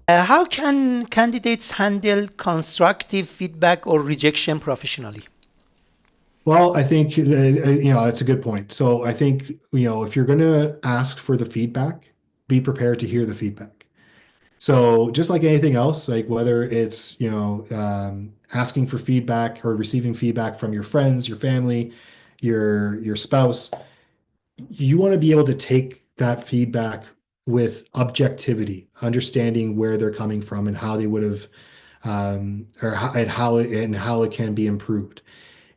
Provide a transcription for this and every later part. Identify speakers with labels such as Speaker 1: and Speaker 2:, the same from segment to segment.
Speaker 1: How can candidates handle constructive feedback or rejection professionally?
Speaker 2: Well, I think it's a good point. So I think if you're going to ask for the feedback, be prepared to hear the feedback. So just like anything else, like whether it's asking for feedback or receiving feedback from your friends, your family, your spouse, you want to be able to take that feedback with objectivity, understanding where they're coming from and how they would have, and how it can be improved.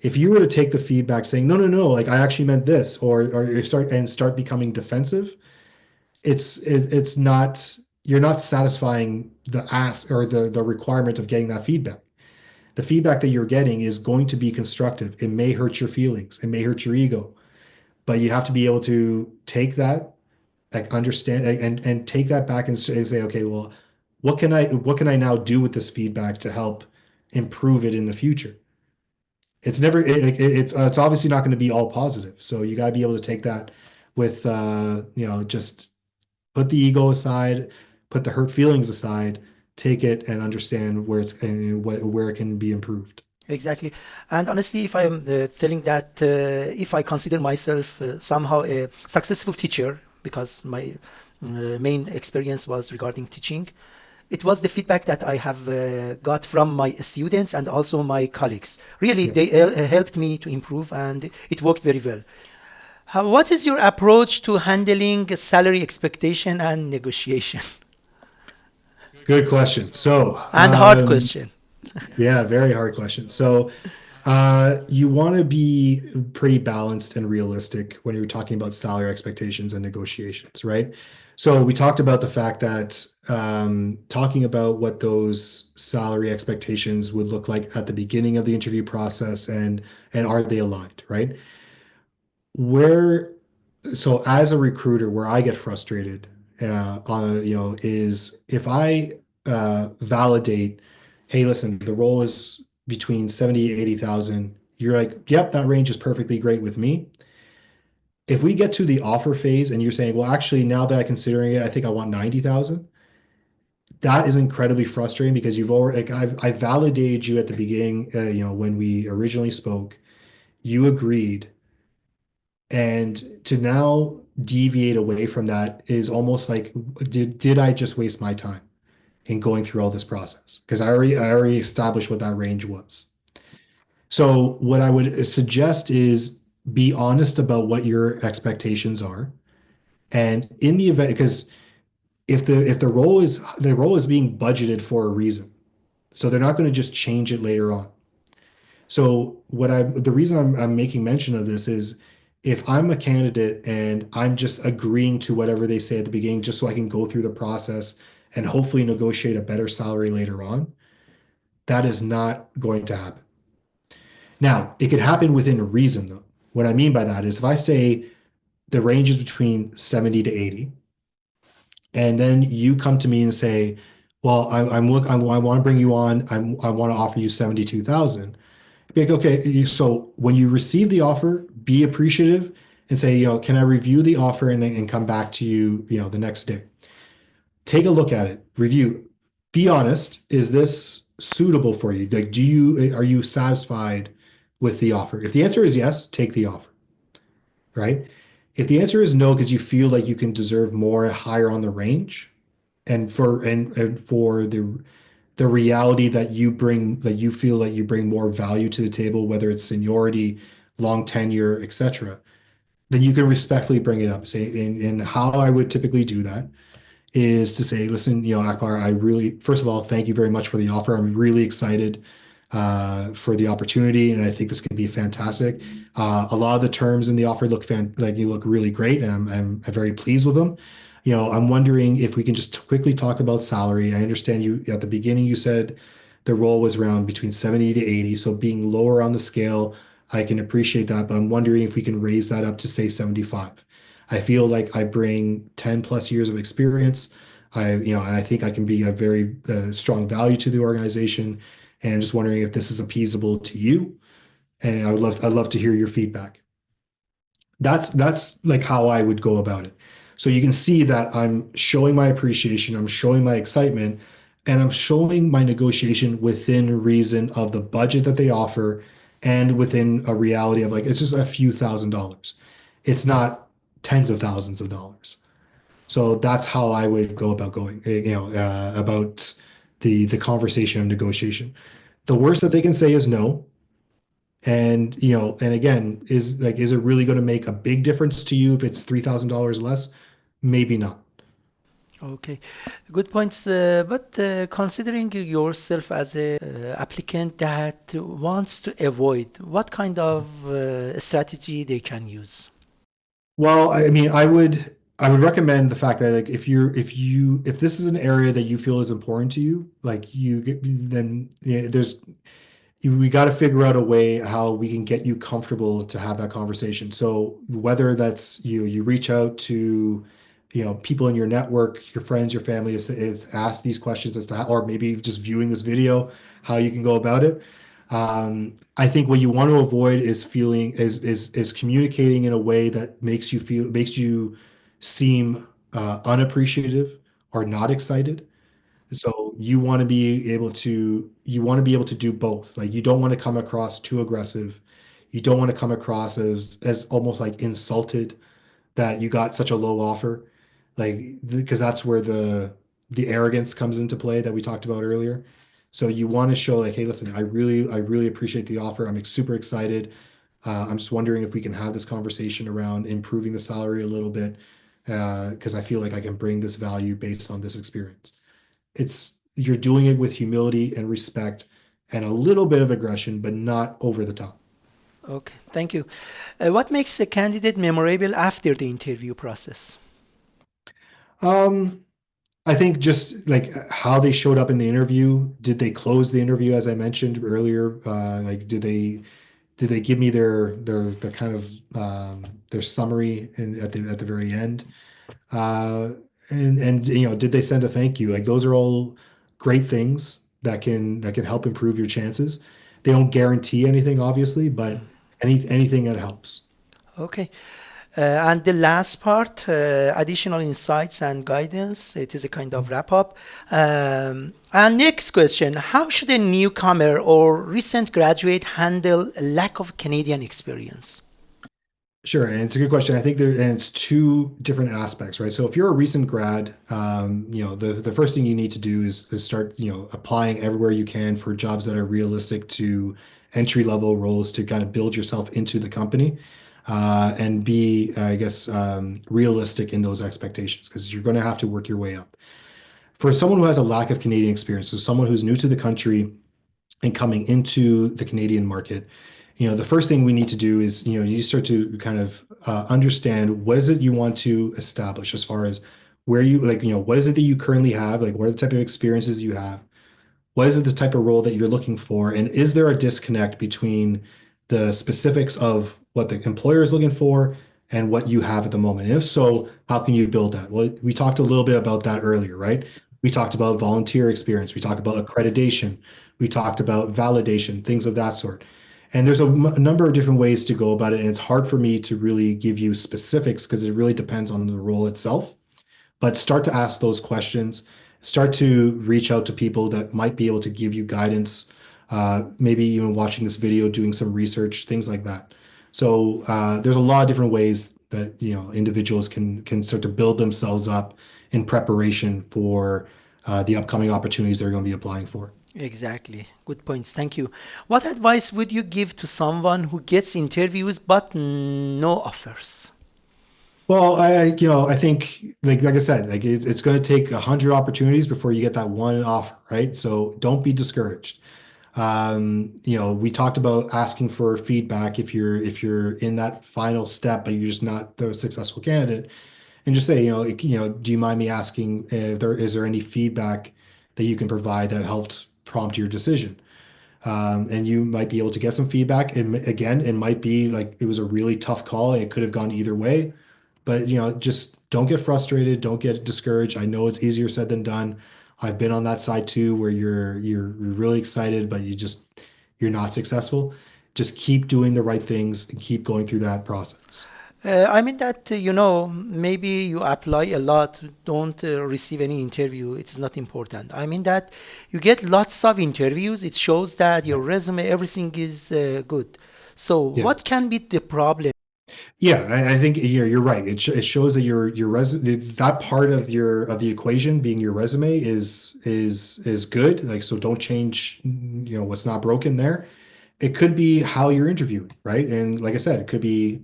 Speaker 2: If you were to take the feedback saying, no, no, no, like I actually meant this, or you start becoming defensive, it's not, you're not satisfying the ask or the requirement of getting that feedback. The feedback that you're getting is going to be constructive. It may hurt your feelings, it may hurt your ego, but you have to be able to take that, like understand and take that back and say, okay, well, what can I now do with this feedback to help improve it in the future? It's obviously not going to be all positive. So you got to be able to take that with just put the ego aside, put the hurt feelings aside, take it and understand where it's and where it can be improved.
Speaker 1: Exactly. And honestly, if I'm telling that if I consider myself somehow a successful teacher, because my main experience was regarding teaching, it was the feedback that I have got from my students and also my colleagues. Really,
Speaker 2: Yes.
Speaker 1: they helped me to improve and it worked very well. What is your approach to handling salary expectation and negotiation?
Speaker 2: Good question. So,
Speaker 1: And hard question.
Speaker 2: yeah, very hard question. So, you want to be pretty balanced and realistic when you're talking about salary expectations and negotiations, right? So we talked about the fact that talking about what those salary expectations would look like at the beginning of the interview process and are they aligned, right? Where so as a recruiter, where I get frustrated is if I validate, hey, listen, the role is between 70 and 80,000. You're like, yep, that range is perfectly great with me. If we get to the offer phase and you're saying, well, actually, now that I'm considering it, I think I want 90,000. That is incredibly frustrating because you've already, like, I validated you at the beginning, when we originally spoke, you agreed. And to now deviate away from that is almost like, did I just waste my time in going through all this process? Because I already established what that range was. So what I would suggest is be honest about what your expectations are. And in the event, because if the role is being budgeted for a reason, so they're not going to just change it later on. So the reason I'm making mention of this is if I'm a candidate and I'm just agreeing to whatever they say at the beginning, just so I can go through the process and hopefully negotiate a better salary later on, that is not going to happen. Now, it could happen within reason, though. What I mean by that is if I say the range is between 70 to 80, and then you come to me and say, well, I want to bring you on. I want to offer you 72,000. Be like, okay, so when you receive the offer, be appreciative and say, can I review the offer and come back to you, the next day? Take a look at it, review, be honest. Is this suitable for you? Like, are you satisfied with the offer? If the answer is yes, take the offer, right? If the answer is no, because you feel like you can deserve more higher on the range, and for the reality that you feel that you bring more value to the table, whether it's seniority, long tenure, etc., then you can respectfully bring it up. Say, and how I would typically do that is to say, listen, Akbar, first of all, thank you very much for the offer. I'm really excited for the opportunity, and I think this can be fantastic. A lot of the terms in the offer look really great, and I'm very pleased with them. I'm wondering if we can just quickly talk about salary. I understand you at the beginning you said the role was around between 70 to 80, so being lower on the scale, I can appreciate that, but I'm wondering if we can raise that up to say 75. I feel like I bring 10 plus years of experience. And I think I can be a very strong value to the organization, and just wondering if this is appeasable to you. And I'd love to hear your feedback. That's like how I would go about it. So you can see that I'm showing my appreciation, I'm showing my excitement, and I'm showing my negotiation within reason of the budget that they offer and within a reality of like it's just a few $1,000s. It's not tens of thousands of dollars. So that's how I would go about going, about the conversation of negotiation. The worst that they can say is no. And and again, is it really going to make a big difference to you if it's $3,000 less? Maybe not.
Speaker 1: Okay, good points. But considering yourself as a applicant that wants to avoid, what kind of strategy they can use?
Speaker 2: Well, I mean, I would recommend the fact that like if this is an area that you feel is important to you, like then we got to figure out a way how we can get you comfortable to have that conversation. So whether that's you reach out to people in your network, your friends, your family, is ask these questions as to how, or maybe just viewing this video, how you can go about it. I think what you want to avoid is feeling is communicating in a way that makes you seem unappreciative or not excited. So you want to be able to do both. Like you don't want to come across too aggressive. You don't want to come across as almost like insulted that you got such a low offer. Like because that's where the arrogance comes into play that we talked about earlier. So you want to show like, hey, listen, I really appreciate the offer. I'm super excited. I'm just wondering if we can have this conversation around improving the salary a little bit, because I feel like I can bring this value based on this experience. You're doing it with humility and respect and a little bit of aggression, but not over the top.
Speaker 1: Okay, thank you. What makes the candidate memorable after the interview process?
Speaker 2: Um, I think just like how they showed up in the interview. Did they close the interview as I mentioned earlier? Like did they give me their kind of their summary at the very end? Uh, and did they send a thank you? Like those are all great things that can help improve your chances. They don't guarantee anything, obviously, but anything that helps.
Speaker 1: Okay. And the last part, additional insights and guidance. It is a kind of wrap up. And next question, how should a newcomer or recent graduate handle a lack of Canadian experience?
Speaker 2: Sure, and it's a good question. I think and it's two different aspects, right? So if you're a recent grad, the first thing you need to do is start, applying everywhere you can for jobs that are realistic to entry level roles to kind of build yourself into the company, and be, I guess, realistic in those expectations because you're going to have to work your way up. For someone who has a lack of Canadian experience, so someone who's new to the country and coming into the Canadian market, the first thing we need to do is, you start to kind of understand what is it you want to establish as far as where you like, what is it that you currently have? Like, what are the type of experiences you have? What is it the type of role that you're looking for? And is there a disconnect between the specifics of what the employer is looking for and what you have at the moment? And if so, how can you build that? Well, we talked a little bit about that earlier, right? We talked about volunteer experience. We talked about accreditation. We talked about validation, things of that sort. And there's a number of different ways to go about it. And it's hard for me to really give you specifics because it really depends on the role itself. But start to ask those questions, start to reach out to people that might be able to give you guidance, maybe even watching this video, doing some research, things like that. So there's a lot of different ways that individuals can start to build themselves up in preparation for the upcoming opportunities they're going to be applying for.
Speaker 1: Exactly. Good points. Thank you. What advice would you give to someone who gets interviews but no offers?
Speaker 2: Well, I think like I said, like it's going to take 100 opportunities before you get that one offer, right? So don't be discouraged. We talked about asking for feedback if you're in that final step, but you're just not the successful candidate, and just say, do you mind me asking if there any feedback that you can provide that helped prompt your decision? And you might be able to get some feedback. And again, it might be like it was a really tough call. It could have gone either way. But just don't get frustrated, don't get discouraged. I know it's easier said than done. I've been on that side too, where you're really excited, but you're not successful. Just keep doing the right things and keep going through that process.
Speaker 1: I mean that, maybe you apply a lot, don't receive any interview. It's not important. I mean that you get lots of interviews. It shows that your resume, everything is good. So
Speaker 2: Yeah.
Speaker 1: what can be the problem?
Speaker 2: Yeah, I think you're right. It shows that your resume, that part of the equation being your resume is good. Like, so don't change, what's not broken there. It could be how you're interviewing, right? And like I said, it could be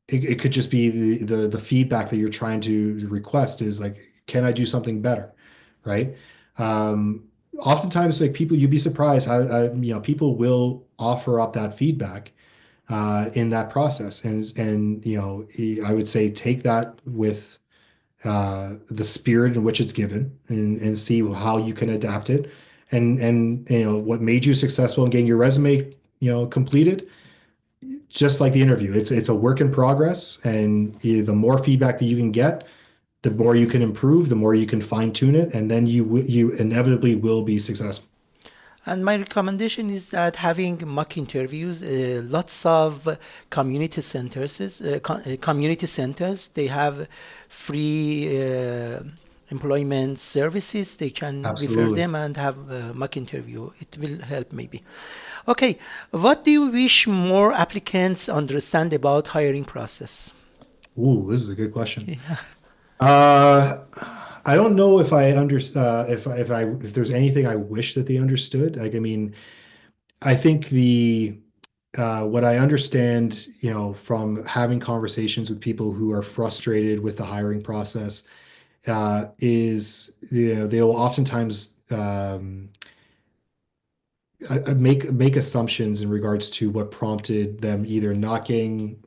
Speaker 2: it could just be the feedback that you're trying to request is like, can I do something better, right? Um, Oftentimes, like people, you'd be surprised how people will offer up that feedback in that process, and I would say take that with the spirit in which it's given, and see how you can adapt it, and what made you successful in getting your resume completed, just like the interview. It's a work in progress, and the more feedback that you can get, the more you can improve, the more you can fine tune it, and then you inevitably will be successful.
Speaker 1: And my recommendation is that having mock interviews, lots of community centers, they have free employment services. They can refer
Speaker 2: Absolutely.
Speaker 1: them and have a mock interview. It will help maybe. Okay, what do you wish more applicants understand about hiring process?
Speaker 2: Ooh, this is a good question.
Speaker 1: Yeah.
Speaker 2: Uh, I don't know if I understand if there's anything I wish that they understood. Like, I mean, I think the what I understand, from having conversations with people who are frustrated with the hiring process, is they will oftentimes make assumptions in regards to what prompted them either not getting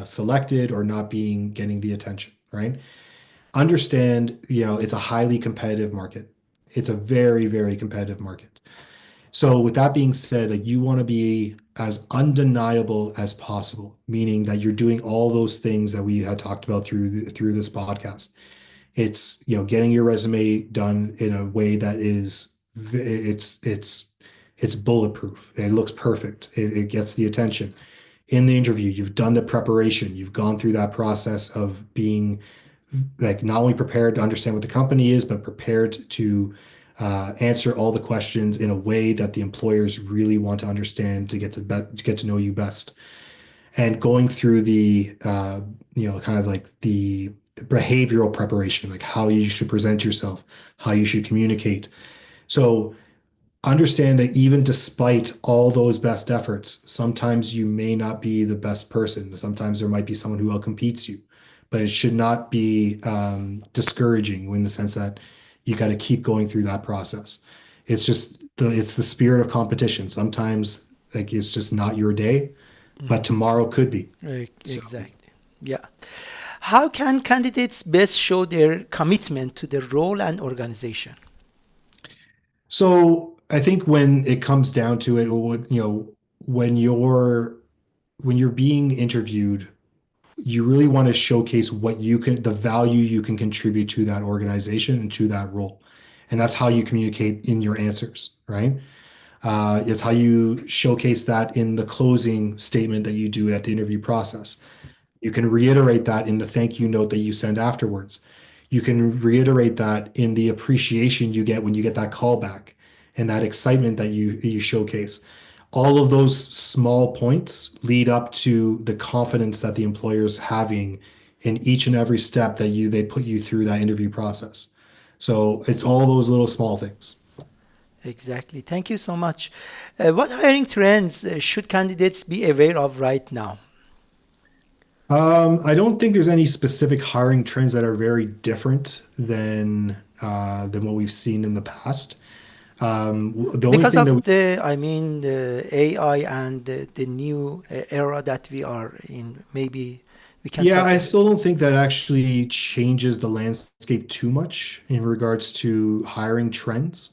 Speaker 2: selected or not getting the attention, right? Understand, it's a highly competitive market. It's a very, very competitive market. So with that being said, like you want to be as undeniable as possible, meaning that you're doing all those things that we had talked about through this podcast. It's, getting your resume done in a way that is it's bulletproof. It looks perfect. It gets the attention. In the interview, you've done the preparation. You've gone through that process of being like not only prepared to understand what the company is, but prepared to answer all the questions in a way that the employers really want to understand to get to know you best. And going through the kind of like the behavioral preparation, like how you should present yourself, how you should communicate. So understand that even despite all those best efforts, sometimes you may not be the best person. Sometimes there might be someone who outcompetes you, but it should not be discouraging in the sense that you got to keep going through that process. It's the spirit of competition. Sometimes like it's just not your day, but
Speaker 1: Mhm.
Speaker 2: tomorrow could be. So
Speaker 1: Exactly. Yeah. How can candidates best show their commitment to the role and organization?
Speaker 2: So I think when it comes down to it, when you're being interviewed, you really want to showcase the value you can contribute to that organization and to that role. And that's how you communicate in your answers, right? It's how you showcase that in the closing statement that you do at the interview process. You can reiterate that in the thank you note that you send afterwards. You can reiterate that in the appreciation you get when you get that callback and that excitement that you showcase. All of those small points lead up to the confidence that the employer's having in each and every step that they put you through that interview process. So it's all those little small things.
Speaker 1: Exactly. Thank you so much. What hiring trends should candidates be aware of right now?
Speaker 2: I don't think there's any specific hiring trends that are very different than what we've seen in the past. The only
Speaker 1: Because
Speaker 2: thing that
Speaker 1: of the AI and the new era that we are in, maybe we can
Speaker 2: yeah,
Speaker 1: talk
Speaker 2: I
Speaker 1: about.
Speaker 2: still don't think that actually changes the landscape too much in regards to hiring trends.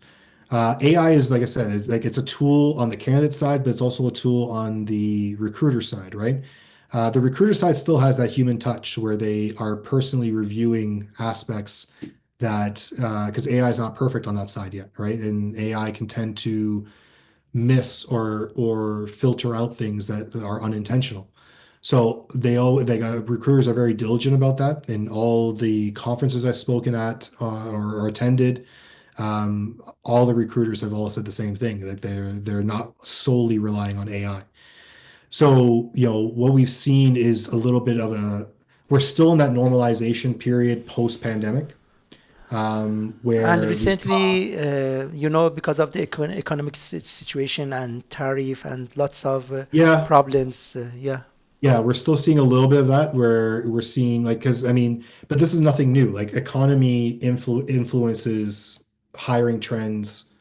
Speaker 2: AI is, like I said, it's a tool on the candidate side, but it's also a tool on the recruiter side, right? The recruiter side still has that human touch where they are personally reviewing aspects that because AI is not perfect on that side yet, right? And AI can tend to miss or filter out things that are unintentional. So recruiters are very diligent about that. In all the conferences I've spoken at or attended, all the recruiters have all said the same thing, that they're not solely relying on AI. So, what we've seen is a little bit of we're still in that normalization period post-pandemic,
Speaker 1: And
Speaker 2: where we saw,
Speaker 1: recently, because of the economic situation and tariff and lots of
Speaker 2: yeah,
Speaker 1: problems, yeah.
Speaker 2: yeah, we're still seeing a little bit of that where we're seeing like, because I mean, but this is nothing new. Like economy influences hiring trends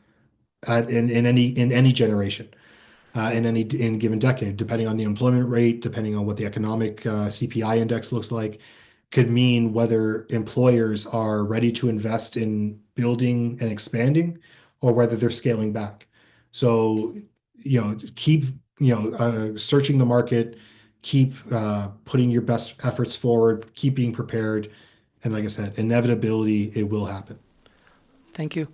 Speaker 2: in any generation, in given decade, depending on the employment rate, depending on what the economic CPI index looks like, could mean whether employers are ready to invest in building and expanding or whether they're scaling back. So, keep, searching the market, keep putting your best efforts forward, keep being prepared. And like I said, inevitability, it will happen.
Speaker 1: Thank you.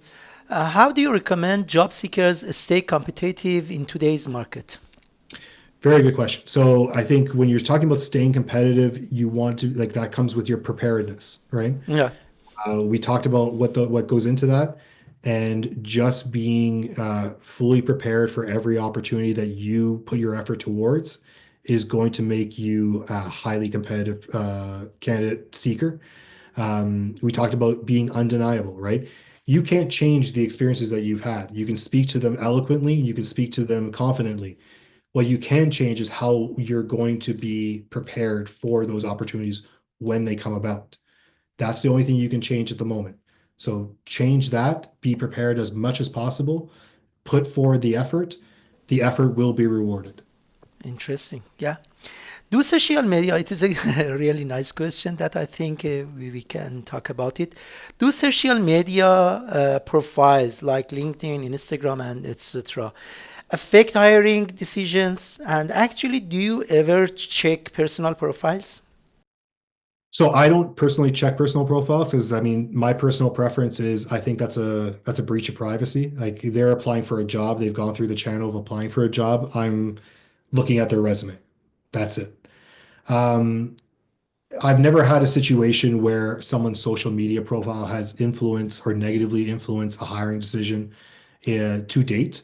Speaker 1: How do you recommend job seekers stay competitive in today's market?
Speaker 2: Very good question. So I think when you're talking about staying competitive, you want to like that comes with your preparedness, right?
Speaker 1: Yeah,
Speaker 2: We talked about what goes into that, and just being fully prepared for every opportunity that you put your effort towards is going to make you a highly competitive candidate seeker. We talked about being undeniable, right? You can't change the experiences that you've had. You can speak to them eloquently, you can speak to them confidently. What you can change is how you're going to be prepared for those opportunities when they come about. That's the only thing you can change at the moment. So change that, be prepared as much as possible, put forward the effort. The effort will be rewarded.
Speaker 1: interesting. Yeah. Do social media, it is a really nice question that I think we can talk about it. Do social media profiles like LinkedIn, Instagram, and etc. affect hiring decisions? And actually, do you ever check personal profiles?
Speaker 2: So I don't personally check personal profiles because I mean my personal preference is I think that's a breach of privacy. Like they're applying for a job, they've gone through the channel of applying for a job. I'm looking at their resume. That's it. Um, I've never had a situation where someone's social media profile has influenced or negatively influenced a hiring decision to date.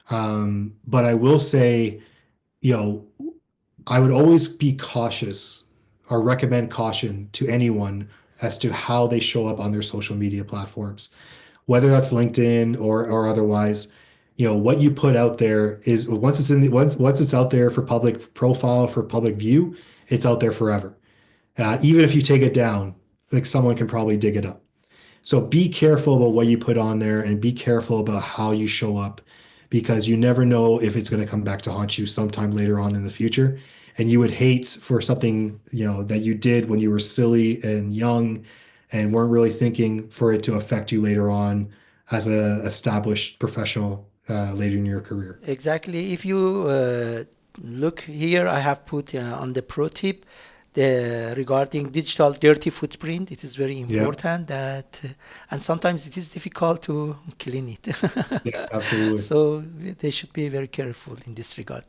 Speaker 2: But I will say, you know, I would always be cautious or recommend caution to anyone as to how they show up on their social media platforms, whether that's LinkedIn or otherwise. What you put out there is once it's out there for public profile, for public view, it's out there forever. Even if you take it down, like someone can probably dig it up. So be careful about what you put on there and be careful about how you show up because you never know if it's going to come back to haunt you sometime later on in the future. And you would hate for something, that you did when you were silly and young and weren't really thinking for it to affect you later on as a established professional later in your career.
Speaker 1: Exactly. If you look here, I have put on the pro tip regarding digital dirty footprint. It is very
Speaker 2: Yeah,
Speaker 1: important that, and sometimes it is difficult to clean it.
Speaker 2: yeah, absolutely.
Speaker 1: So they should be very careful in this regard.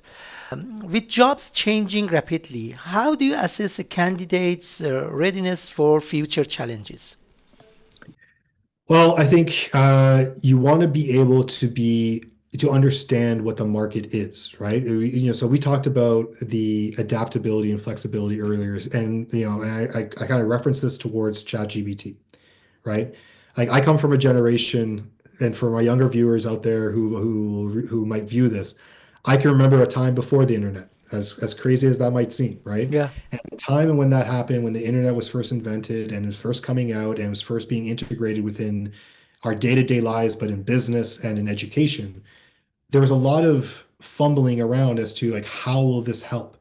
Speaker 1: With jobs changing rapidly, how do you assess a candidate's readiness for future challenges?
Speaker 2: Well, I think you want to be able to understand what the market is, right? So we talked about the adaptability and flexibility earlier, and I kind of referenced this towards ChatGPT, right? Like I come from a generation, and for my younger viewers out there who might view this, I can remember a time before the internet, as crazy as that might seem, right?
Speaker 1: Yeah,
Speaker 2: And the time when that happened, when the internet was first invented and it was first coming out and was first being integrated within our day-to-day lives, but in business and in education, there was a lot of fumbling around as to like how will this help?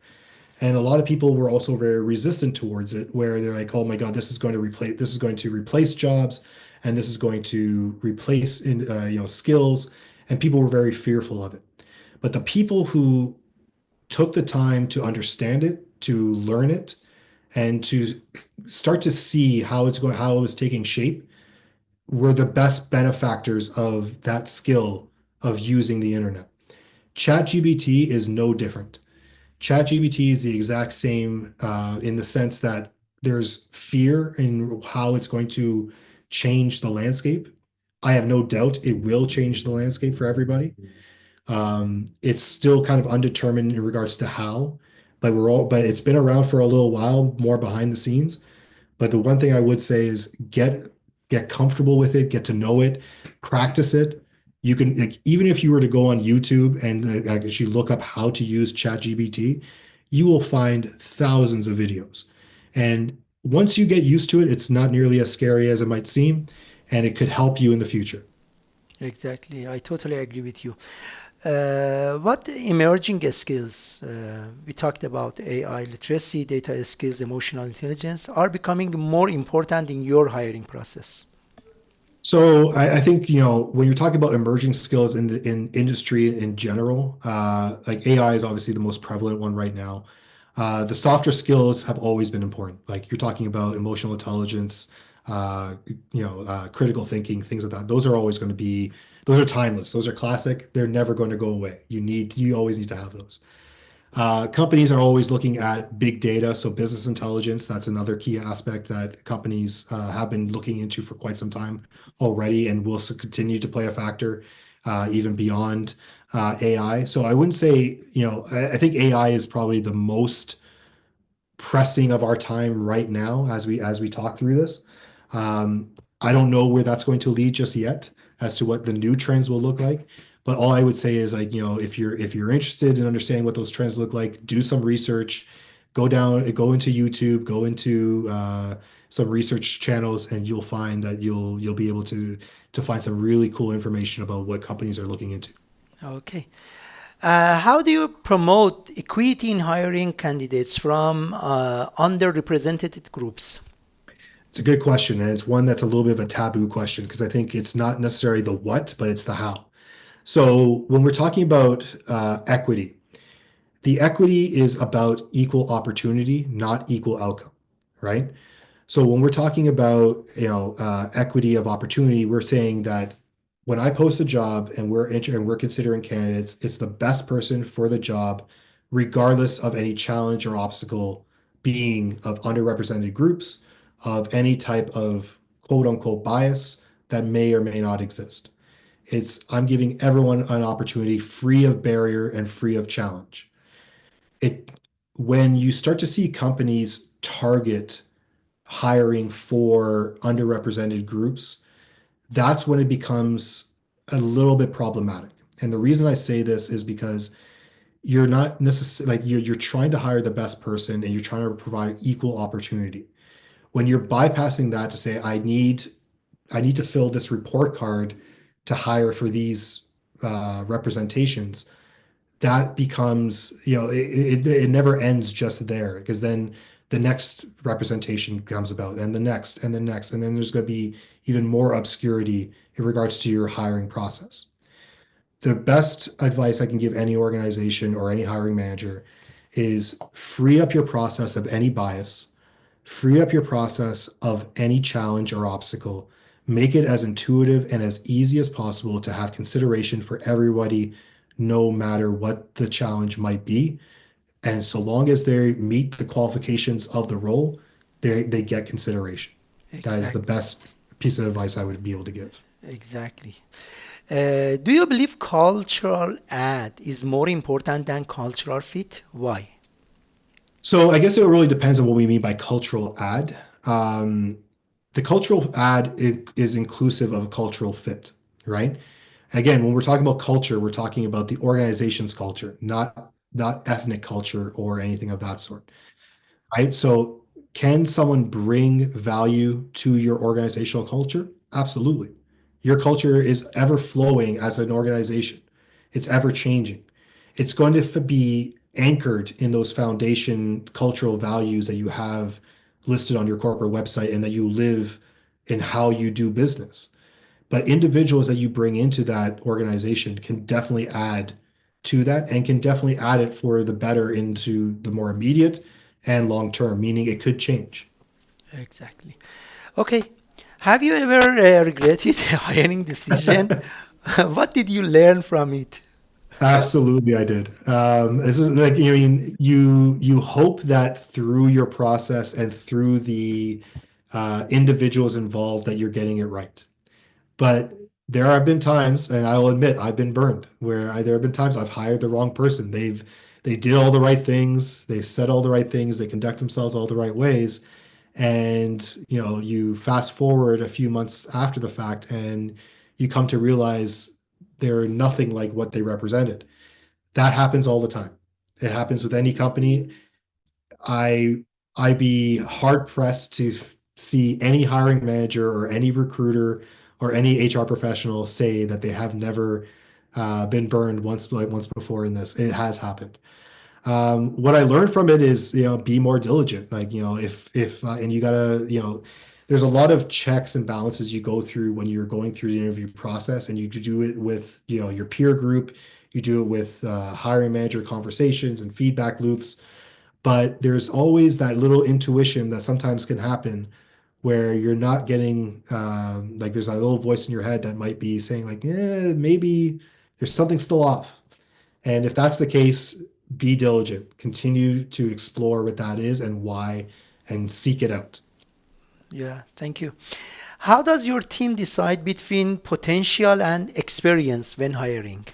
Speaker 2: And a lot of people were also very resistant towards it, where they're like, "Oh my God, this is going to replace jobs, and this is going to replace skills," and people were very fearful of it. But the people who took the time to understand it, to learn it, and to start to see how it was taking shape, were the best benefactors of that skill of using the internet. ChatGPT is no different. ChatGPT is the exact same in the sense that there's fear in how it's going to change the landscape. I have no doubt it will change the landscape for everybody. It's still kind of undetermined in regards to how, but it's been around for a little while, more behind the scenes. But the one thing I would say is get comfortable with it, get to know it, practice it. You can, like, even if you were to go on YouTube and actually look up how to use ChatGPT, you will find thousands of videos. And once you get used to it, it's not nearly as scary as it might seem, and it could help you in the future.
Speaker 1: Exactly. I totally agree with you. What emerging skills, we talked about AI literacy, data skills, emotional intelligence, are becoming more important in your hiring process?
Speaker 2: So I think, when you're talking about emerging skills in industry in general, like AI is obviously the most prevalent one right now. The softer skills have always been important. Like you're talking about emotional intelligence, critical thinking, things like that. Those are timeless. Those are classic. They're never going to go away. You always need to have those. Companies are always looking at big data, so business intelligence, that's another key aspect that companies have been looking into for quite some time already and will continue to play a factor even beyond AI. So I wouldn't say, I think AI is probably the most pressing of our time right now as we talk through this. I don't know where that's going to lead just yet as to what the new trends will look like. But all I would say is, like, if you're interested in understanding what those trends look like, do some research, go into YouTube, go into some research channels, and you'll find that you'll be able to find some really cool information about what companies are looking into.
Speaker 1: Okay. How do you promote equity in hiring candidates from underrepresented groups?
Speaker 2: It's a good question, and it's one that's a little bit of a taboo question because I think it's not necessarily the what, but it's the how. So when we're talking about equity, the equity is about equal opportunity, not equal outcome, right? So when we're talking about equity of opportunity, we're saying that when I post a job and we're considering candidates, it's the best person for the job, regardless of any challenge or obstacle being of underrepresented groups, of any type of quote unquote bias that may or may not exist. I'm giving everyone an opportunity free of barrier and free of challenge. When you start to see companies target hiring for underrepresented groups, that's when it becomes a little bit problematic. And the reason I say this is because you're not necessarily, like, you're trying to hire the best person and you're trying to provide equal opportunity. When you're bypassing that to say, I need to fill this report card to hire for these representations, that becomes, it never ends just there, because then the next representation comes about and the next and the next, and then there's going to be even more obscurity in regards to your hiring process. The best advice I can give any organization or any hiring manager is free up your process of any bias, free up your process of any challenge or obstacle, make it as intuitive and as easy as possible to have consideration for everybody, no matter what the challenge might be. And so long as they meet the qualifications of the role, they get consideration. That is the
Speaker 1: Exactly.
Speaker 2: best piece of advice I would be able to give.
Speaker 1: Exactly. Do you believe cultural ad is more important than cultural fit? Why?
Speaker 2: So I guess it really depends on what we mean by cultural ad. The cultural ad is inclusive of a cultural fit, right? Again, when we're talking about culture, we're talking about the organization's culture, not ethnic culture or anything of that sort, right? So can someone bring value to your organizational culture? Absolutely. Your culture is ever flowing as an organization. It's ever changing. It's going to be anchored in those foundation cultural values that you have listed on your corporate website and that you live in how you do business. But individuals that you bring into that organization can definitely add to that and can definitely add it for the better into the more immediate and long term, meaning it could change.
Speaker 1: Exactly. Okay. Have you ever regretted a hiring decision? What did you learn from it?
Speaker 2: Absolutely, I did. This is like, I mean, you hope that through your process and through the individuals involved that you're getting it right. But there have been times, and I'll admit I've been burned, where there have been times I've hired the wrong person. They did all the right things, they said all the right things, they conduct themselves all the right ways, and you fast forward a few months after the fact, and you come to realize they're nothing like what they represented. That happens all the time. It happens with any company. I I'd be hard pressed to see any hiring manager or any recruiter or any HR professional say that they have never been burned once before in this. It has happened. What I learned from it is, be more diligent. Like, if and you gotta, there's a lot of checks and balances you go through when you're going through the interview process, and you do it with, your peer group. You do it with hiring manager conversations and feedback loops. But there's always that little intuition that sometimes can happen where you're not getting like there's that little voice in your head that might be saying like, maybe there's something still off. And if that's the case, be diligent. Continue to explore what that is and why, and seek it out.
Speaker 1: Yeah, thank you. How does your team decide between potential and experience when hiring?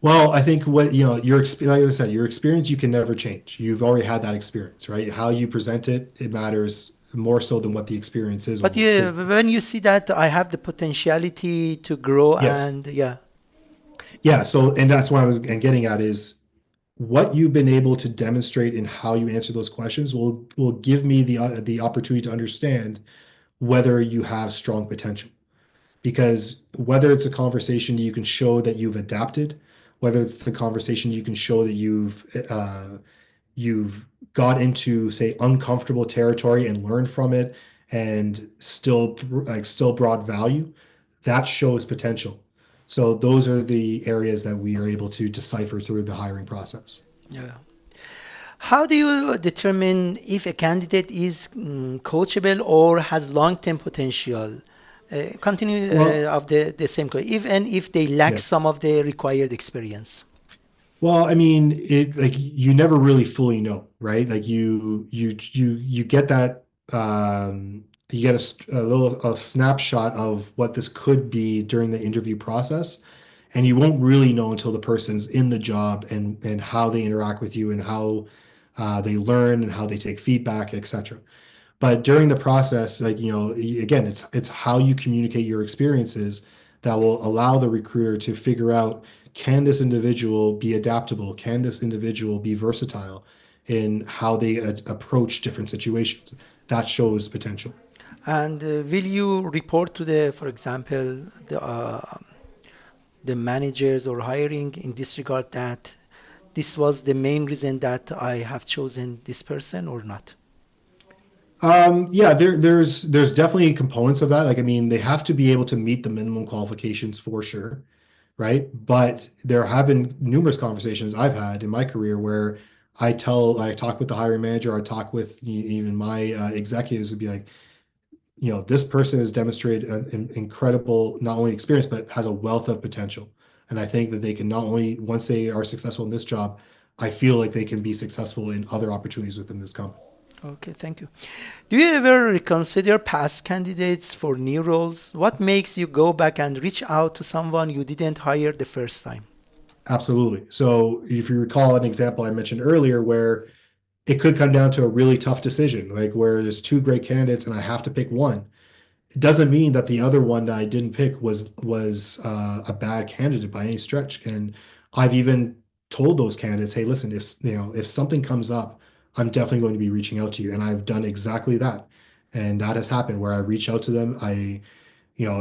Speaker 2: Well, I think what, like I said, your experience you can never change. You've already had that experience, right? How you present it, it matters more so than what the experience is
Speaker 1: But
Speaker 2: almost.
Speaker 1: yeah,
Speaker 2: Because
Speaker 1: when you see that I have the potentiality to grow
Speaker 2: yes,
Speaker 1: and yeah,
Speaker 2: yeah. So, and that's what I was getting at is what you've been able to demonstrate in how you answer those questions will give me the opportunity to understand whether you have strong potential. Because whether it's a conversation you can show that you've adapted, whether it's the conversation you can show that you've got into, say, uncomfortable territory and learned from it and still brought value, that shows potential. So those are the areas that we are able to decipher through the hiring process.
Speaker 1: yeah. How do you determine if a candidate is coachable or has long-term potential? Continue
Speaker 2: Well,
Speaker 1: of the same, even if they lack
Speaker 2: yeah.
Speaker 1: some of the required experience.
Speaker 2: Well, I mean, it like you never really fully know, right? Like you get that you get a snapshot of what this could be during the interview process, and you won't really know until the person's in the job and how they interact with you and how they learn and how they take feedback, etc. But during the process, like, again, it's how you communicate your experiences that will allow the recruiter to figure out, can this individual be adaptable? Can this individual be versatile in how they approach different situations? That shows potential.
Speaker 1: And will you report to the, for example, the managers or hiring in this regard that this was the main reason that I have chosen this person or not?
Speaker 2: Yeah, there's definitely components of that. Like, I mean, they have to be able to meet the minimum qualifications for sure, right? But there have been numerous conversations I've had in my career where I talk with the hiring manager, I talk with even my executives and be like, this person has demonstrated an incredible not only experience but has a wealth of potential. And I think that they can not only once they are successful in this job, I feel like they can be successful in other opportunities within this company.
Speaker 1: Okay, thank you. Do you ever reconsider past candidates for new roles? What makes you go back and reach out to someone you didn't hire the first time?
Speaker 2: Absolutely. So if you recall an example I mentioned earlier where it could come down to a really tough decision, like where there's two great candidates and I have to pick one. It doesn't mean that the other one that I didn't pick was a bad candidate by any stretch. And I've even told those candidates, hey, listen, if something comes up, I'm definitely going to be reaching out to you. And I've done exactly that. And that has happened where I reach out to them. I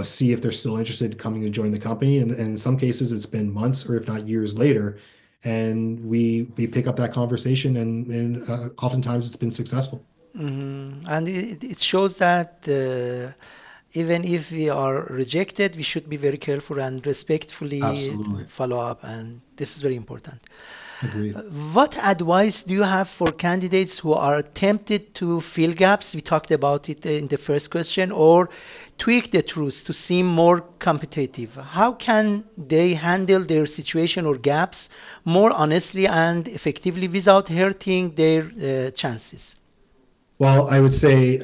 Speaker 2: see if they're still interested in coming to join the company. And in some cases, it's been months or if not years later, and we pick up that conversation, and oftentimes it's been successful.
Speaker 1: And it shows that even if we are rejected, we should be very careful and respectfully
Speaker 2: Absolutely.
Speaker 1: follow up, and this is very important.
Speaker 2: Agreed.
Speaker 1: What advice do you have for candidates who are tempted to fill gaps? We talked about it in the first question, or tweak the truth to seem more competitive. How can they handle their situation or gaps more honestly and effectively without hurting their chances?
Speaker 2: Well, I would say,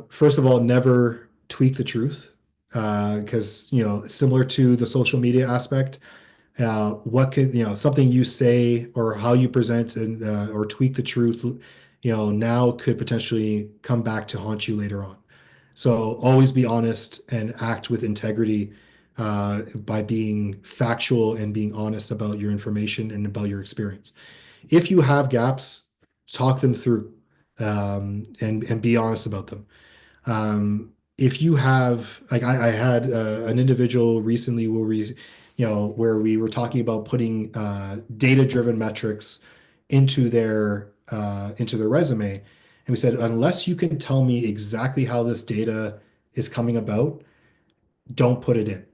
Speaker 2: first of all, never tweak the truth, because, similar to the social media aspect, what could, something you say or how you present and or tweak the truth, now could potentially come back to haunt you later on. So always be honest and act with integrity, by being factual and being honest about your information and about your experience. If you have gaps, talk them through, and be honest about them. If you have, like, I had an individual recently where we were talking about putting data-driven metrics into their resume, and we said, unless you can tell me exactly how this data is coming about, don't put it in.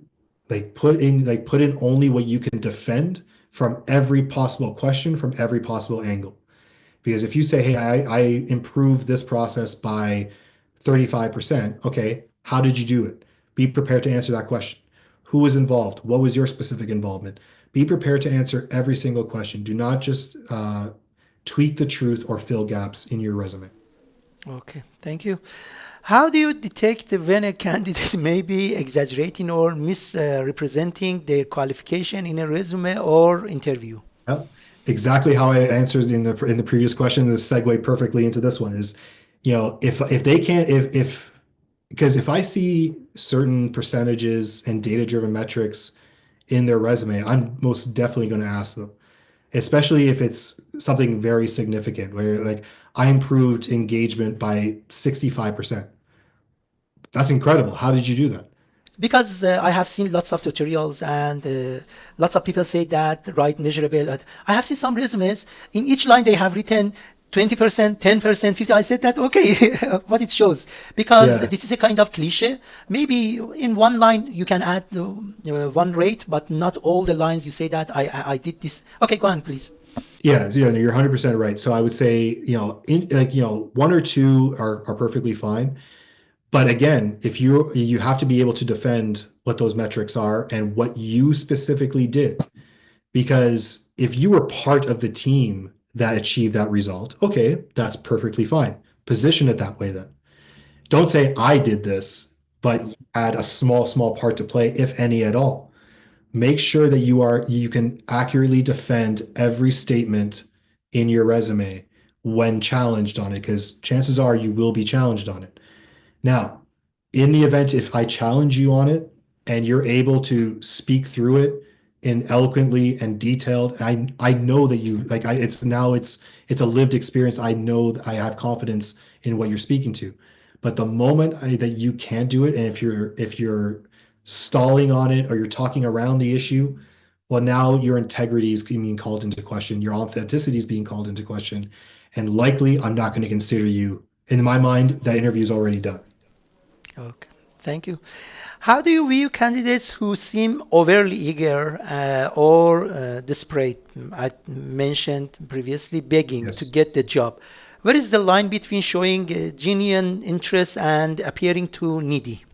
Speaker 2: Put in only what you can defend from every possible question, from every possible angle. Because if you say, hey, I improved this process by 35%, okay, how did you do it? Be prepared to answer that question. Who was involved? What was your specific involvement? Be prepared to answer every single question. Do not just tweak the truth or fill gaps in your resume.
Speaker 1: Okay, thank you. How do you detect when a candidate may be exaggerating or misrepresenting their qualification in a resume or interview?
Speaker 2: Yeah. Exactly how I answered in the previous question. This segue perfectly into this one is, if they can't, if because if I see certain percentages and data-driven metrics in their resume, I'm most definitely going to ask them, especially if it's something very significant, where, like, I improved engagement by 65%. That's incredible. How did you do that?
Speaker 1: Because I have seen lots of tutorials and lots of people say that write measurable. I have seen some resumes. In each line they have written 20%, 10%, 50. I said that okay, what it shows, because
Speaker 2: Yeah.
Speaker 1: this is a kind of cliche. Maybe in one line you can add one rate, but not all the lines you say that I did this. Okay, go on, please.
Speaker 2: Yeah, no, you're 100% right. So I would say, one or two are perfectly fine. But again, if you have to be able to defend what those metrics are and what you specifically did. Because if you were part of the team that achieved that result, okay, that's perfectly fine. Position it that way then. Don't say I did this, but you had a small part to play, if any at all. Make sure that you can accurately defend every statement in your resume when challenged on it, because chances are you will be challenged on it. Now, in the event if I challenge you on it and you're able to speak through it in eloquently and detailed, I know that you like it's a lived experience. I know that I have confidence in what you're speaking to. But the moment that you can't do it, and if you're stalling on it or you're talking around the issue, well, now your integrity is being called into question, your authenticity is being called into question, and likely I'm not going to consider you. In my mind, that interview is already done.
Speaker 1: Okay, thank you. How do you view candidates who seem overly eager or desperate? I mentioned previously begging to
Speaker 2: Yes.
Speaker 1: get the job. Where is the line between showing genuine interest and appearing too needy?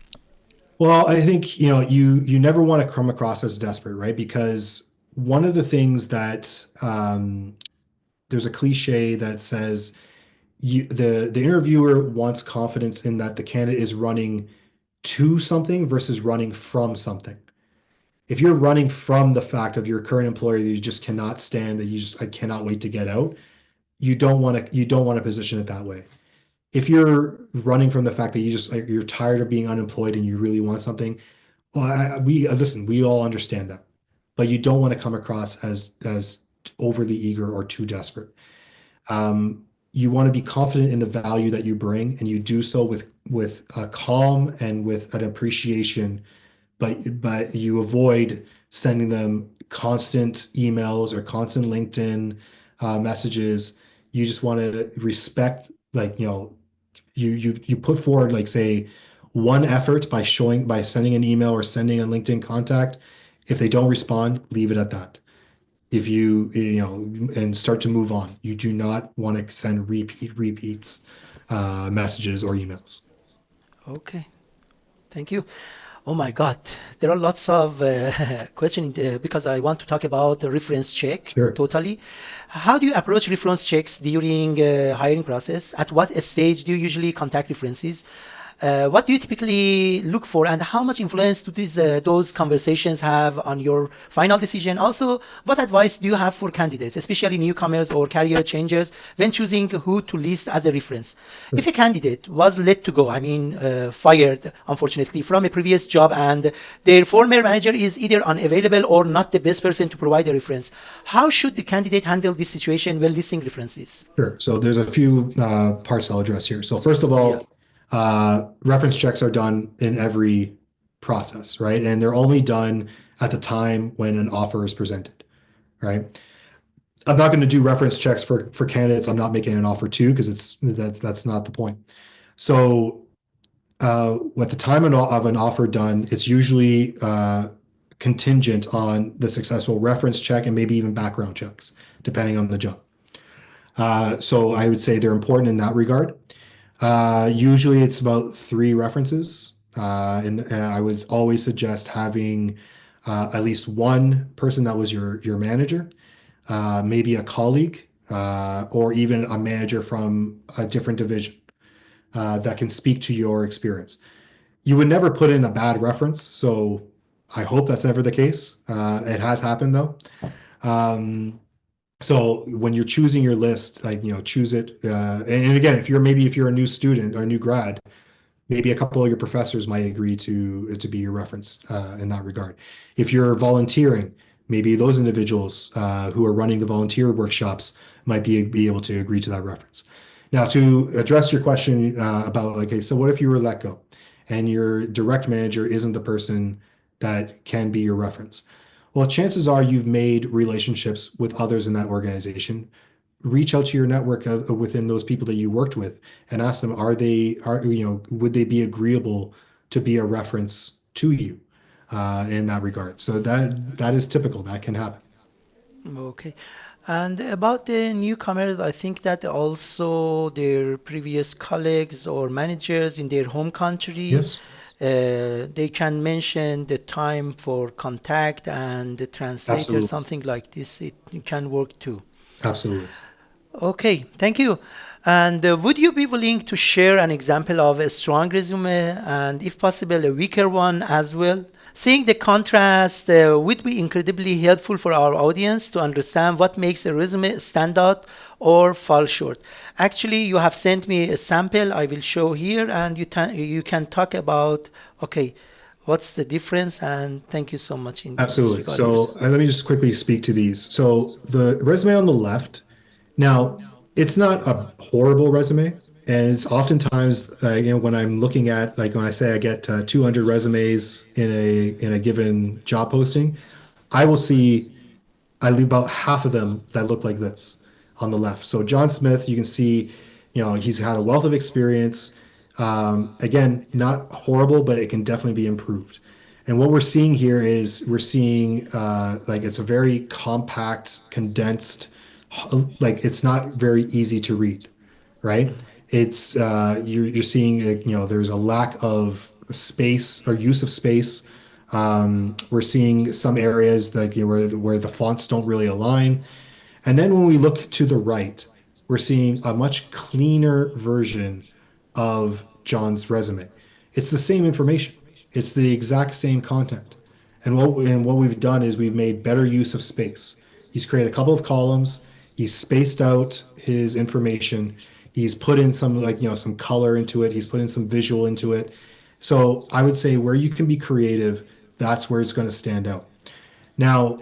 Speaker 2: Well, I think, you never want to come across as desperate, right? Because one of the things that, there's a cliche that says the interviewer wants confidence in that the candidate is running to something versus running from something. If you're running from the fact of your current employer that you just cannot stand, that I cannot wait to get out, you don't want to position it that way. If you're running from the fact that you're tired of being unemployed and you really want something, well, listen, we all understand that, but you don't want to come across as overly eager or too desperate. You want to be confident in the value that you bring, and you do so with a calm and with an appreciation, but you avoid sending them constant emails or constant LinkedIn messages. You just want to respect, like, you put forward, like, say, one effort by sending an email or sending a LinkedIn contact. If they don't respond, leave it at that. if you and start to move on. You do not want to send repeats messages or emails.
Speaker 1: Okay, thank you. Oh my God, there are lots of questions because I want to talk about the reference check
Speaker 2: Sure.
Speaker 1: totally. How do you approach reference checks during hiring process? At what stage do you usually contact references? What do you typically look for, and how much influence do those conversations have on your final decision? Also, what advice do you have for candidates, especially newcomers or career changers, when choosing who to list as a reference? If a candidate was let to go, I mean, fired, unfortunately, from a previous job, and their former manager is either unavailable or not the best person to provide a reference, how should the candidate handle this situation when listing references?
Speaker 2: Sure. So there's a few parts I'll address here. So first of
Speaker 1: Yeah.
Speaker 2: all, reference checks are done in every process, right? And they're only done at the time when an offer is presented, right? I'm not going to do reference checks for candidates I'm not making an offer to, because that's not the point. So at the time of an offer done, it's usually contingent on the successful reference check and maybe even background checks, depending on the job. So I would say they're important in that regard. Usually it's about 3 references. And I would always suggest having at least one person that was your manager, maybe a colleague, or even a manager from a different division that can speak to your experience. You would never put in a bad reference, so I hope that's never the case. It has happened though. So when you're choosing your list, choose it. And again, if you're a new student or a new grad, maybe a couple of your professors might agree to be your reference in that regard. If you're volunteering, maybe those individuals who are running the volunteer workshops might be able to agree to that reference. Now, to address your question about, okay, so what if you were let go and your direct manager isn't the person that can be your reference? Well, chances are you've made relationships with others in that organization. Reach out to your network within those people that you worked with and ask them, would they be agreeable to be a reference to you in that regard? So that is typical. That can happen.
Speaker 1: Okay. And about the newcomers, I think that also their previous colleagues or managers in their home country,
Speaker 2: Yes,
Speaker 1: they can mention the time for contact and the translator,
Speaker 2: absolutely.
Speaker 1: something like this. It can work too.
Speaker 2: Absolutely.
Speaker 1: Okay, thank you. And would you be willing to share an example of a strong resume and, if possible, a weaker one as well? Seeing the contrast would be incredibly helpful for our audience to understand what makes a resume stand out or fall short. Actually, you have sent me a sample I will show here, and you can talk about, okay, what's the difference, and thank you so much in this
Speaker 2: Absolutely.
Speaker 1: regard here.
Speaker 2: So let me just quickly speak to these. So the resume on the left, now it's not a horrible resume. And it's oftentimes, when I'm looking at, like when I say I get 200 resumes in a given job posting, I will see I leave about half of them that look like this on the left. So John Smith, you can see, he's had a wealth of experience. Again, not horrible, but it can definitely be improved. And what we're seeing here is we're seeing like it's a very compact, condensed, like it's not very easy to read, right? It's you're seeing there's a lack of space or use of space. We're seeing some areas like where the fonts don't really align. And then when we look to the right, we're seeing a much cleaner version of John's resume. It's the same information. It's the exact same content. And what we've done is we've made better use of space. He's created a couple of columns. He's spaced out his information. He's put in some some color into it. He's put in some visual into it. So I would say where you can be creative, that's where it's going to stand out. Now,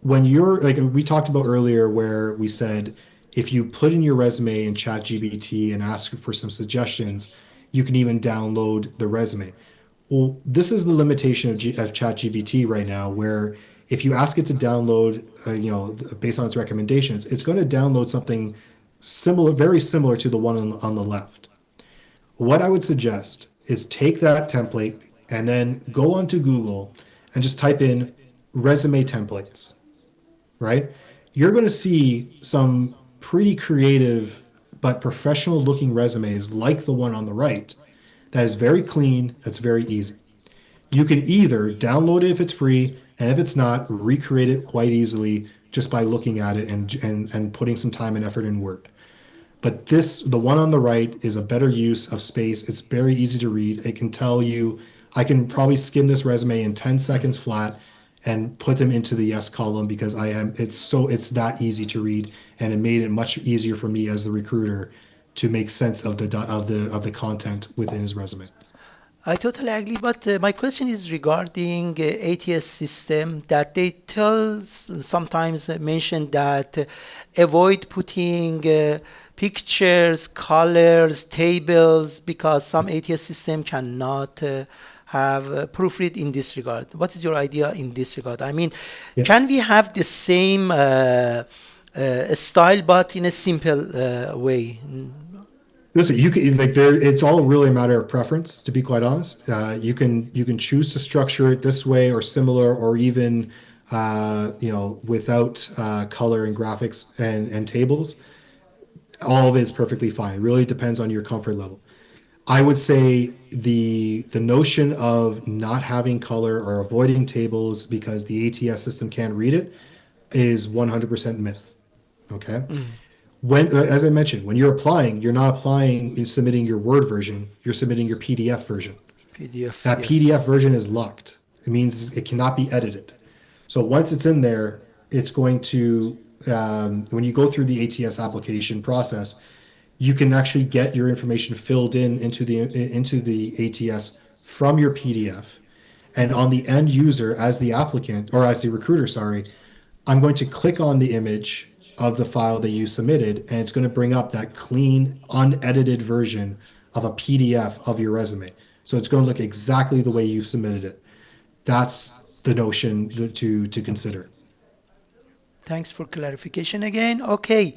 Speaker 2: when you're like we talked about earlier, where we said if you put in your resume in ChatGPT and ask for some suggestions, you can even download the resume. Well, this is the limitation of ChatGPT right now, where if you ask it to download, based on its recommendations, it's going to download something similar, very similar to the one on the left. What I would suggest is take that template and then go onto Google and just type in resume templates, right? you're going to see some pretty creative but professional looking resumes like the one on the right that is very clean, that's very easy. You can either download it if it's free, and if it's not, recreate it quite easily just by looking at it and putting some time and effort in Word. But the one on the right is a better use of space. It's very easy to read. It can tell you, I can probably skim this resume in 10 seconds flat and put them into the yes column because it's that easy to read, and it made it much easier for me as the recruiter to make sense of the content within his resume.
Speaker 1: I totally agree, but my question is regarding ATS system that they sometimes mention that avoid putting pictures, colors, tables because some ATS system cannot have proofread in this regard. What is your idea in this regard? I mean,
Speaker 2: Yeah.
Speaker 1: can we have the same style but in a simple way?
Speaker 2: Listen, you can it's all really a matter of preference, to be quite honest. You can choose to structure it this way or similar, or even without color and graphics and tables. All of it is perfectly fine. It really depends on your comfort level. I would say the notion of not having color or avoiding tables because the ATS system can't read it is 100% myth. Okay.
Speaker 1: Mm,
Speaker 2: As I mentioned, when you're applying, you're not applying and submitting your Word version, you're submitting your PDF version.
Speaker 1: PDF,
Speaker 2: That
Speaker 1: yes.
Speaker 2: PDF version is locked. It means it cannot be edited. So once it's in there, it's going to, when you go through the ATS application process, you can actually get your information filled into the ATS from your PDF. And on the end user, as the applicant, or as the recruiter, sorry, I'm going to click on the image of the file that you submitted, and it's going to bring up that clean, unedited version of a PDF of your resume. So it's going to look exactly the way you've submitted it. That's the notion to consider.
Speaker 1: Thanks for clarification again. Okay.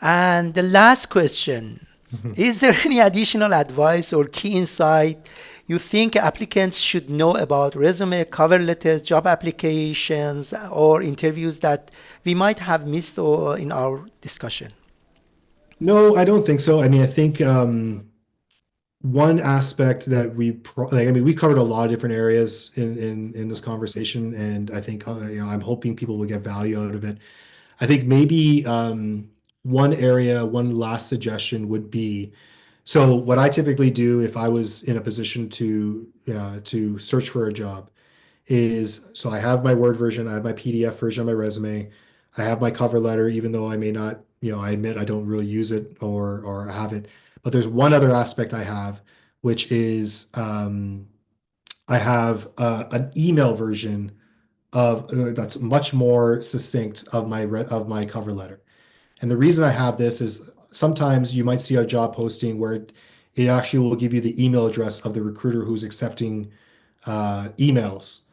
Speaker 1: And the last question,
Speaker 2: Mhm.
Speaker 1: is there any additional advice or key insight you think applicants should know about resume, cover letters, job applications, or interviews that we might have missed in our discussion?
Speaker 2: No, I don't think so. I mean, I think one aspect that we covered a lot of different areas in this conversation, and I think I'm hoping people will get value out of it. I think maybe one last suggestion would be, so what I typically do if I was in a position to search for a job is, so I have my Word version, I have my PDF version of my resume, I have my cover letter, even though I may not, I admit I don't really use it or have it. But there's one other aspect I have, which is I have an email version of that's much more succinct of my cover letter. And the reason I have this is sometimes you might see a job posting where it actually will give you the email address of the recruiter who's accepting emails.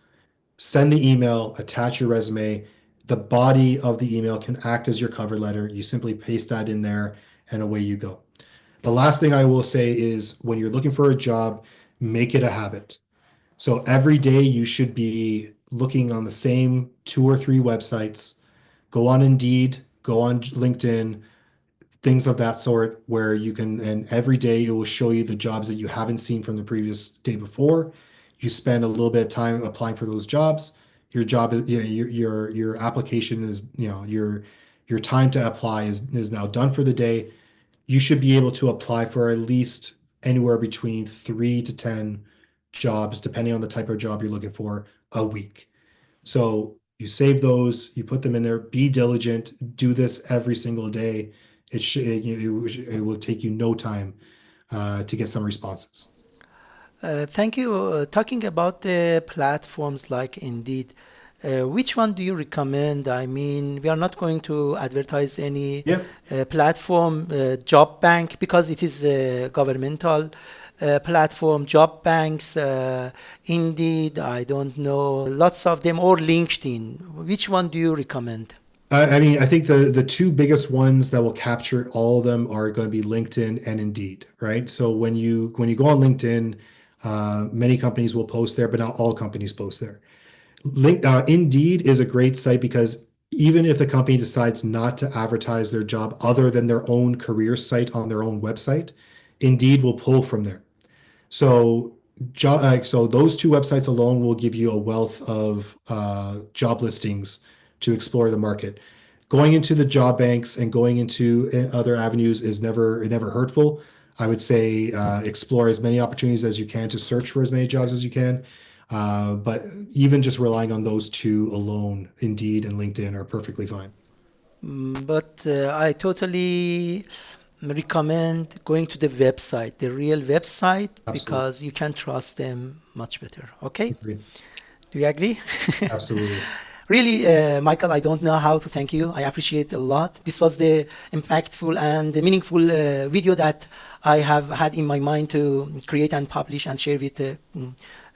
Speaker 2: Send the email, attach your resume. The body of the email can act as your cover letter. You simply paste that in there, and away you go. The last thing I will say is when you're looking for a job, make it a habit. So every day you should be looking on the same 2 or 3 websites. Go on Indeed, go on LinkedIn, things of that sort, where you can, and every day it will show you the jobs that you haven't seen from the previous day before. You spend a little bit of time applying for those jobs. Your job is, your application is, your time to apply is now done for the day. You should be able to apply for at least anywhere between 3 to 10 jobs, depending on the type of job you're looking for, a week. So you save those, you put them in there, be diligent, do this every single day. It will take you no time to get some responses.
Speaker 1: Thank you. Talking about the platforms like Indeed, which one do you recommend? I mean, we are not going to advertise any
Speaker 2: Yeah.
Speaker 1: platform, job bank, because it is a governmental platform, job banks, Indeed, I don't know, lots of them, or LinkedIn. Which one do you recommend?
Speaker 2: I mean, I think the two biggest ones that will capture all of them are going to be LinkedIn and Indeed, right? So when you go on LinkedIn, many companies will post there, but not all companies post there. Indeed is a great site because even if the company decides not to advertise their job other than their own career site on their own website, Indeed will pull from there. So, so those two websites alone will give you a wealth of job listings to explore the market. Going into the job banks and going into other avenues is never hurtful. I would say explore as many opportunities as you can to search for as many jobs as you can. But even just relying on those two alone, Indeed and LinkedIn, are perfectly fine.
Speaker 1: But I totally recommend going to the website, the real website,
Speaker 2: Absolutely.
Speaker 1: because you can trust them much better. Okay?
Speaker 2: Agree.
Speaker 1: Do you agree?
Speaker 2: Absolutely.
Speaker 1: Really, Michael, I don't know how to thank you. I appreciate it a lot. This was the impactful and the meaningful video that I have had in my mind to create and publish and share with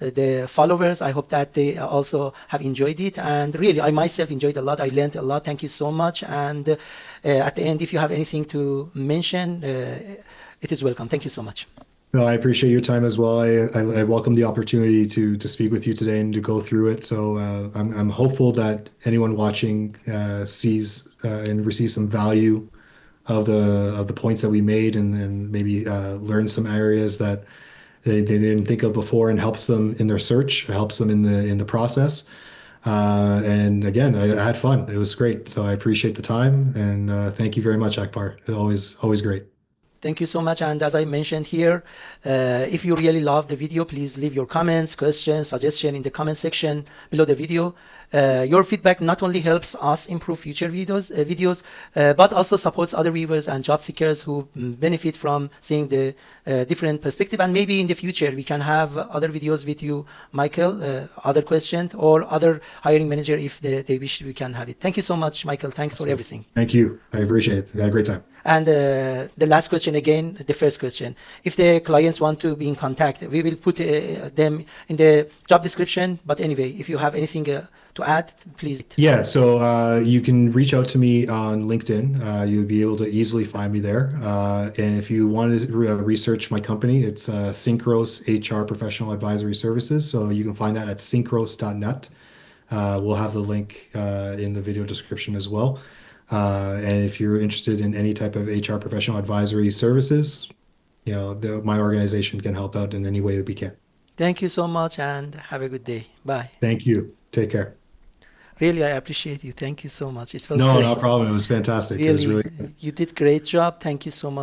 Speaker 1: the followers. I hope that they also have enjoyed it. And really, I myself enjoyed a lot. I learned a lot. Thank you so much. And at the end, if you have anything to mention, it is welcome. Thank you so much.
Speaker 2: No, I appreciate your time as well. I welcome the opportunity to speak with you today and to go through it. So I'm hopeful that anyone watching sees and receives some value of the points that we made, and maybe learn some areas that they didn't think of before, and helps them in their search, helps them in the process. And again, I had fun. It was great. So I appreciate the time, and thank you very much, Akbar. Always great.
Speaker 1: Thank you so much. And as I mentioned here, if you really love the video, please leave your comments, questions, suggestions in the comment section below the video. Your feedback not only helps us improve future videos, but also supports other viewers and job seekers who benefit from seeing the different perspective. And maybe in the future we can have other videos with you, Michael, other questions, or other hiring manager if they wish we can have it. Thank you so much, Michael. Thanks for everything.
Speaker 2: Thank you. I appreciate it. I had a great time.
Speaker 1: And the last question again, the first question. If the clients want to be in contact, we will put them in the job description. But anyway, if you have anything to add, please.
Speaker 2: Yeah, so you can reach out to me on LinkedIn. You'll be able to easily find me there. And if you want to research my company, it's Synchros HR Professional Advisory Services. So you can find that at synchros.net. We'll have the link in the video description as well. And if you're interested in any type of HR professional advisory services, my organization can help out in any way that we can.
Speaker 1: Thank you so much and have a good day. Bye.
Speaker 2: Thank you. Take care.
Speaker 1: Really, I appreciate you. Thank you so much. It was
Speaker 2: No,
Speaker 1: great.
Speaker 2: no problem. It was fantastic.
Speaker 1: Really,
Speaker 2: It was really good.
Speaker 1: You did great job. Thank you so much.